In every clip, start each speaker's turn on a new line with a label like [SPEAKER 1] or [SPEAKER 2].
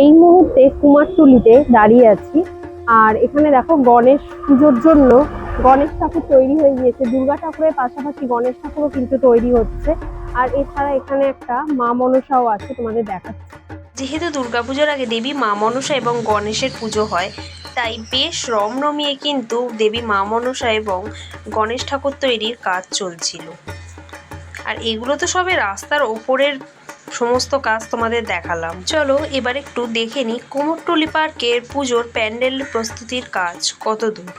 [SPEAKER 1] এই মুহূর্তে কুমারটুলিতে দাঁড়িয়ে আছি। আর এখানে দেখো গণেশ পুজোর জন্য গণেশ ঠাকুর তৈরি হয়ে গিয়েছে। দুর্গা ঠাকুরের পাশাপাশি গণেশ ঠাকুরও কিন্তু তৈরি হচ্ছে। আর এছাড়া এখানে একটা মা মনসাও আছে, তোমাদের দেখাচ্ছি।
[SPEAKER 2] যেহেতু দুর্গাপুজোর আগে দেবী মা মনসা এবং গণেশের পুজো হয়, তাই বেশ রমরমিয়ে কিন্তু দেবী মা মনসা এবং গণেশ ঠাকুর তৈরির কাজ চলছিল। আর এগুলো তো সবে রাস্তার ওপরের সমস্ত কাজ তোমাদের দেখালাম। চলো এবার একটু দেখে নিই কুমোরটুলি পার্কের পুজোর প্যান্ডেল প্রস্তুতির কাজ কত দূর।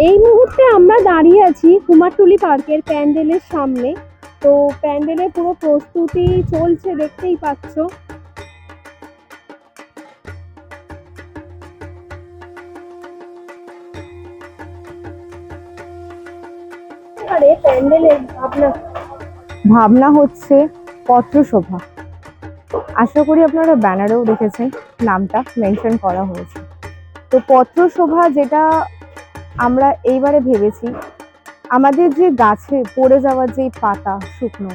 [SPEAKER 1] এই মুহূর্তে আমরা দাঁড়িয়ে আছি কুমারটুলি পার্কের প্যান্ডেলের সামনে। তো প্যান্ডেলের পুরো প্রস্তুতি চলছে, দেখতেই পাচ্ছ। প্যান্ডেলের ভাবনা হচ্ছে পত্রশোভা। আশা করি আপনারা ব্যানারেও দেখেছেন, নামটা মেনশন করা হয়েছে। তো পত্রশোভা যেটা আমরা এইবারে ভেবেছি, আমাদের যে গাছে পড়ে যাওয়ার যে পাতা শুকনো,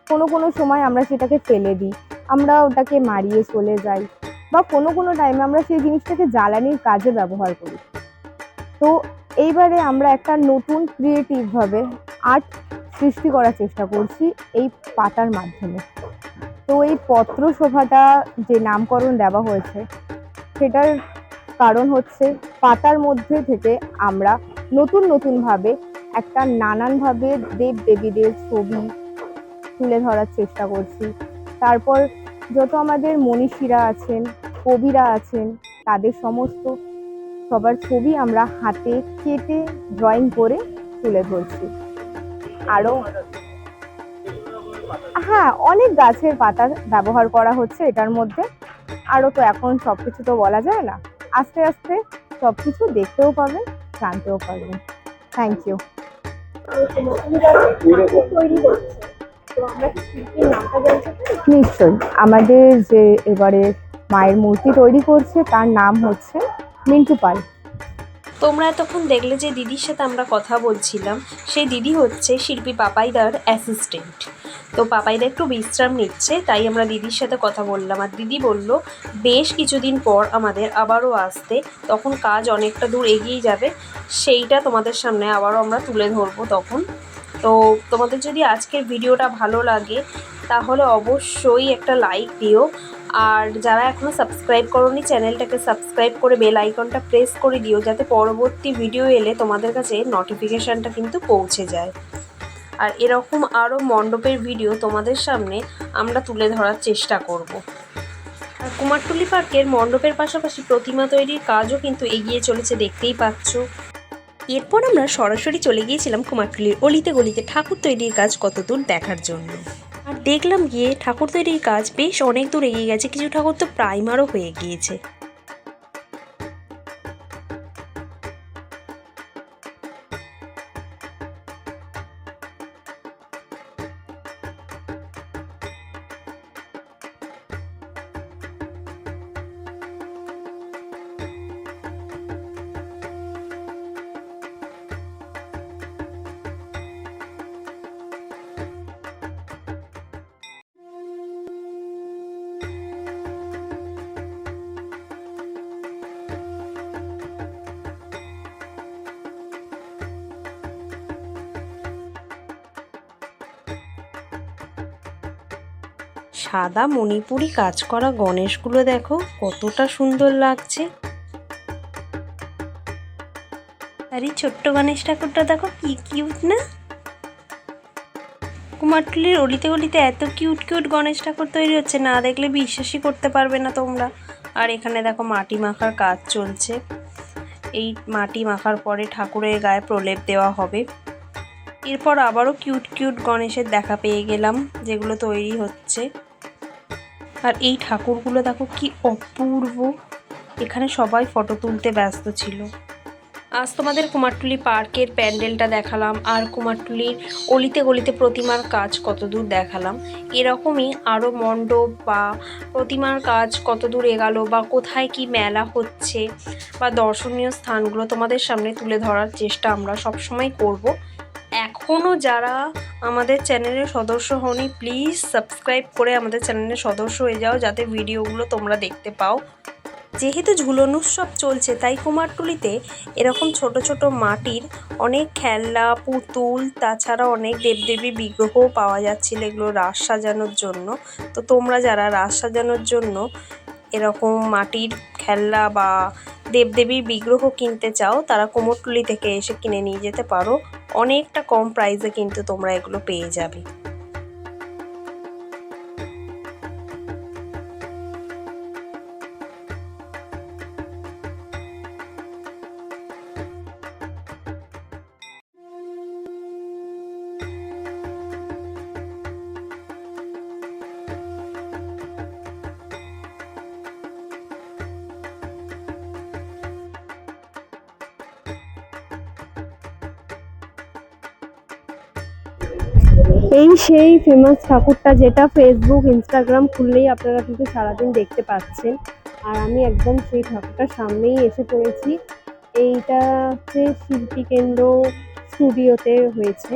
[SPEAKER 1] কোনো কোনো সময় আমরা সেটাকে ফেলে দিই, আমরা ওটাকে মারিয়ে চলে যাই, বা কোনো কোনো টাইমে আমরা সেই জিনিসটাকে জ্বালানির কাজে ব্যবহার করি। তো এইবারে আমরা একটা নতুন ক্রিয়েটিভভাবে আর্ট সৃষ্টি করার চেষ্টা করছি এই পাতার মাধ্যমে। তো এই পত্রশোভাটা যে নামকরণ দেওয়া হয়েছে, সেটার কারণ হচ্ছে পাতার মধ্যে থেকে আমরা নতুন নতুনভাবে একটা নানানভাবে দেব দেবীদের ছবি তুলে ধরার চেষ্টা করছি। তারপর যত আমাদের মনীষীরা আছেন, কবিরা আছেন, তাদের সমস্ত সবার ছবি আমরা হাতে কেটে ড্রয়িং করে তুলে ধরছি। আরো হ্যাঁ, অনেক গাছের পাতার ব্যবহার করা হচ্ছে এটার মধ্যে। আরো তো এখন সবকিছু তো বলা যায় না, আস্তে আস্তে সবকিছু দেখতেও পাবেন, জানতেও পারবেন। Thank you. নিশ্চয়ই, আমাদের যে এবারে মায়ের মূর্তি তৈরি করছে তার নাম হচ্ছে মিন্টু পাল।
[SPEAKER 2] তোমরা এতক্ষণ দেখলে যে দিদির সাথে আমরা কথা বলছিলাম, সেই দিদি হচ্ছে শিল্পী পাপাইদার অ্যাসিস্ট্যান্ট। তো পাপাইদা একটু বিশ্রাম নিচ্ছে, তাই আমরা দিদির সাথে কথা বললাম। আর দিদি বলল বেশ কিছুদিন পর আমাদের আবারও আসতে, তখন কাজ অনেকটা দূর এগিয়ে যাবে, সেইটা তোমাদের সামনে আবারও আমরা তুলে ধরবো তখন। তো তোমাদের যদি আজকের ভিডিওটা ভালো লাগে তাহলে অবশ্যই একটা লাইক দিও। আর যারা এখনও সাবস্ক্রাইব করোনি, চ্যানেলটাকে সাবস্ক্রাইব করে বেল আইকনটা প্রেস করে দিও, যাতে পরবর্তী ভিডিও এলে তোমাদের কাছে নোটিফিকেশানটা কিন্তু পৌঁছে যায়। আর এরকম আরও মণ্ডপের ভিডিও তোমাদের সামনে আমরা তুলে ধরার চেষ্টা করব। আর কুমারটুলি পার্কের মণ্ডপের পাশাপাশি প্রতিমা তৈরির কাজও কিন্তু এগিয়ে চলেছে, দেখতেই পাচ্ছ। এরপর আমরা সরাসরি চলে গিয়েছিলাম কুমারটুলির অলিতে গলিতে ঠাকুর তৈরির কাজ কতদূর দেখার জন্য। আর দেখলাম গিয়ে ঠাকুর তৈরির কাজ বেশ অনেক দূর এগিয়ে গেছে, কিছু ঠাকুর তো প্রাইমারও হয়ে গিয়েছে। সাদা মণিপুরি কাজ করা গণেশগুলো দেখো কতটা সুন্দর লাগছে। আর এই ছোট্ট গণেশ ঠাকুরটা দেখো কি কিউট না। কুমারটুলির অলিতে গলিতে এত কিউট কিউট গণেশ ঠাকুর তৈরি হচ্ছে, না দেখলে বিশ্বাসই করতে পারবে না তোমরা। আর এখানে দেখো মাটি মাখার কাজ চলছে। এই মাটি মাখার পরে ঠাকুরের গায়ে প্রলেপ দেওয়া হবে। এরপর আবারও কিউট কিউট গণেশের দেখা পেয়ে গেলাম, যেগুলো তৈরি হচ্ছে। আর এই ঠাকুরগুলো দেখো কি অপূর্ব। এখানে সবাই ফটো তুলতে ব্যস্ত ছিল। আজ তোমাদের কুমারটুলি পার্কের প্যান্ডেলটা দেখালাম, আর কুমারটুলির অলিতে গলিতে প্রতিমার কাজ কতদূর দেখালাম। এরকমই আরও মণ্ডপ বা প্রতিমার কাজ কতদূর এগালো, বা কোথায় কি মেলা হচ্ছে, বা দর্শনীয় স্থানগুলো তোমাদের সামনে তুলে ধরার চেষ্টা আমরা সবসময় করব। এখনও যারা আমাদের চ্যানেলের সদস্য হওনি প্লিজ সাবস্ক্রাইব করে আমাদের চ্যানেলের সদস্য হয়ে যাও, যাতে ভিডিওগুলো তোমরা দেখতে পাও। যেহেতু ঝুলন উৎসব চলছে তাই কুমারটুলিতে এরকম ছোট ছোট মাটির অনেক খেলনা, পুতুল, তাছাড়া অনেক দেবদেবী বিগ্রহও পাওয়া যাচ্ছিল এগুলো রাস সাজানোর জন্য। তো তোমরা যারা রাস সাজানোর জন্য এরকম মাটির খেলনা বা দেবদেবীর বিগ্রহ কিনতে চাও তারা কুমোরটুলি থেকে এসে কিনে নিয়ে যেতে পারো। অনেকটা কম প্রাইসে কিন্তু তোমরা এগুলো পেয়ে যাবে।
[SPEAKER 1] এই সেই ফেমাস ঠাকুরটা যেটা ফেসবুক, ইনস্টাগ্রাম খুললেই আপনারা কিন্তু সারাদিন দেখতে পাচ্ছেন। আর আমি একদম সেই ঠাকুরটার সামনেই এসে পড়েছি। এইটা হচ্ছে শিল্পী কেন্দ্র স্টুডিওতে হয়েছে।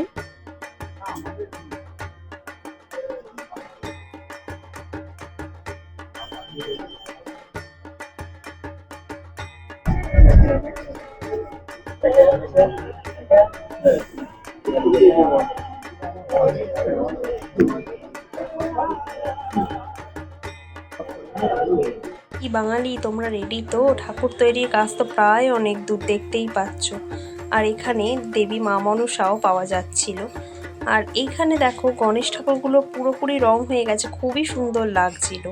[SPEAKER 2] কি বাঙালি, তোমরা রেডি তো? ঠাকুর তৈরির কাজ তো প্রায় অনেক দূর, দেখতেই পাচ্ছ। আর এখানে দেবী মা মনসাও পাওয়া যাচ্ছিল। আর এইখানে দেখো গণেশ ঠাকুরগুলো পুরোপুরি রং হয়ে গেছে, খুবই সুন্দর লাগছিল।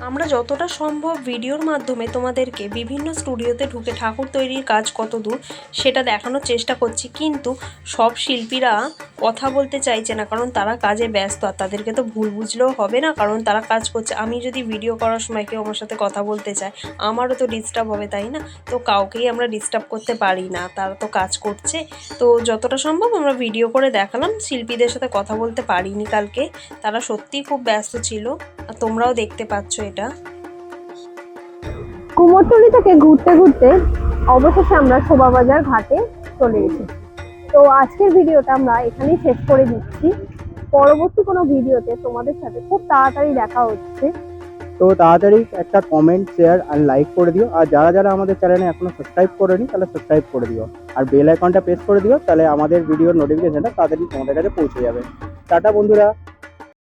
[SPEAKER 2] আমরা যতটা সম্ভব ভিডিওর মাধ্যমে তোমাদেরকে বিভিন্ন স্টুডিওতে ঢুকে ঠাকুর তৈরির কাজ কত দূর সেটা দেখানোর চেষ্টা করছি, কিন্তু সব শিল্পীরা কথা বলতে চাইছে না, কারণ তারা কাজে ব্যস্ত। আর তাদেরকে তো ভুল বুঝলেও হবে না, কারণ তারা কাজ করছে। আমি যদি ভিডিও করার সময় কেউ আমার সাথে কথা বলতে চায়, আমারও তো ডিস্টার্ব হবে, তাই না? তো কাউকেই আমরা ডিস্টার্ব করতে পারি না, তারা তো কাজ করছে। তো যতটা সম্ভব আমরা ভিডিও করে দেখালাম। শিল্পীদের সাথে কথা বলতে পারিনি কালকে, তারা সত্যিই খুব ব্যস্ত ছিল। আর তোমরাও দেখতে পাচ্ছ এটা।
[SPEAKER 1] কুমোরটুলি থেকে ঘুরতে ঘুরতে অবশেষে আমরা শোভাবাজার ঘাটে চলে এসেছি। তো আজকের ভিডিওটা আমরা এখানেই শেষ করে দিচ্ছি। পরবর্তী কোনো ভিডিওতে তোমাদের সাথে খুব তাড়াতাড়ি দেখা হচ্ছে।
[SPEAKER 3] তো তাড়াতাড়ি একটা কমেন্ট, শেয়ার আর লাইক করে দিও। আর যারা যারা আমাদের চ্যানেলে এখনো সাবস্ক্রাইব করেনি তাহলে সাবস্ক্রাইব করে দিও, আর বেল আইকনটা প্রেস করে দিও, তাহলে আমাদের ভিডিওর নোটিফিকেশনটা তাড়াতাড়ি তোমাদের কাছে পৌঁছে যাবে। টাটা বন্ধুরা।